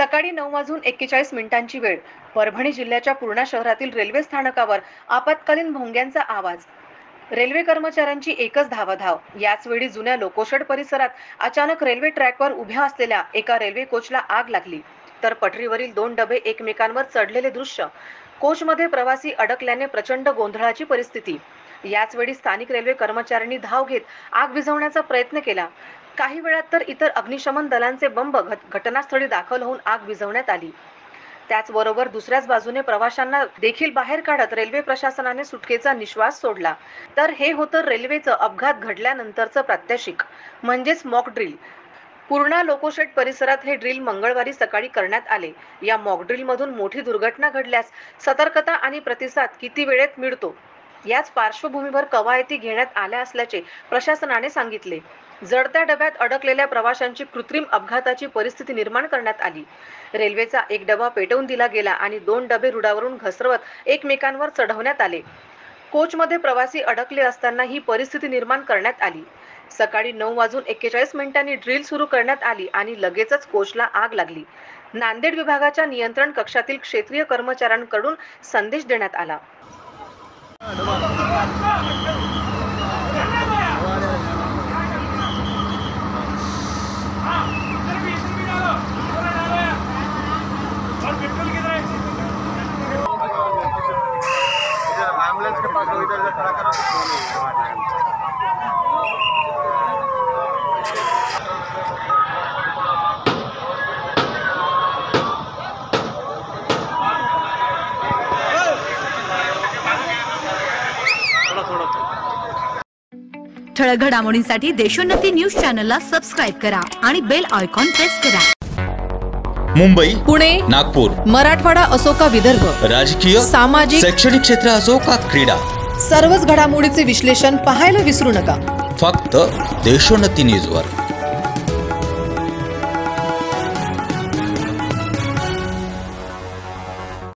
सकाळी 9:41 वेळ परभणी जिल्ह्याच्या पूर्णा शहरातील रेल्वे स्थानकावर आपत्कालीन भोंग्यांचा आवाज। रेल्वे कर्मचाऱ्यांची एकच धावाधाव। याच वेळी जुन्या लोकोशेड परिसरात अचानक रेल्वे ट्रॅकवर उभ्या असलेल्या एका रेल्वे कोचला आग लागली, तर पटरीवरील 2 डबे एकमेकांवर चढलेले दृश्य। कोचमध्ये प्रवासी अडकल्याने प्रचंड गोंधळाची परिस्थिती। याच वेळी स्थानिक रेल्वे कर्मचाऱ्यांनी धाव घेत आग विझवण्याचा प्रयत्न केला। काही वेळात तर इतर अग्निशमन दलांचे बंब घटनास्थळी दाखल होऊन आग विझवण्यात आली। त्याचबरोबर दुसऱ्याच बाजूने प्रवाशांना देखील बाहेर काढत रेल्वे प्रशासनाने सुटकेचा निश्वास सोडला। तर हे होतं रेल्वेचं अपघात घडल्यानंतरचं प्रात्यक्षिक, म्हणजेच मॉक ड्रिल। पूर्णा लोकोशेड परिसरात हे ड्रिल मंगळवारी सकाळी करण्यात आले। या मॉक ड्रिलमधून मोठी दुर्घटना घडल्यास सतर्कता आणि प्रतिसाद किती वेळेत मिळतो, याच पार्श्वभूमीवर कवायती घेण्यात आल्या असल्याचे प्रशासनाने सांगितले। जडत्या डब्यात अडकलेल्या प्रवाशांची कृत्रिम अपघाताची परिस्थिती निर्माण करण्यात आली। रेल्वेचा एक डबा पेटवून दिला गेला आणि 2 डबे रुळावरून घसरवत एकमेकांवर चढवण्यात आले। कोचमध्ये प्रवासी अडकले असताना ही परिस्थिती निर्माण करण्यात आली। सकाळी 9:41 ड्रिल सुरू करण्यात आली आणि लगेचच कोचला आग लागली। नांदेड विभागाच्या नियंत्रण कक्षातील क्षेत्रीय कर्मचाऱ्यांकडून संदेश देण्यात आला। एम्बुलेंस के पास हो, इधर खड़ा करो। ठळक घडामोडींसाठी देशोन्नती न्यूज चॅनलला सबस्क्राइब करा आणि बेल आयकॉन प्रेस करा। मुंबई, पुणे, नागपूर, मराठवाडा असो का विदर्भ, राजकीय, सामाजिक, शैक्षणिक क्षेत्र असो का क्रीडा, सर्वच घडामोडीचे विश्लेषण पाहायला विसरू नका। फक्त देशोन्नती न्यूजवर।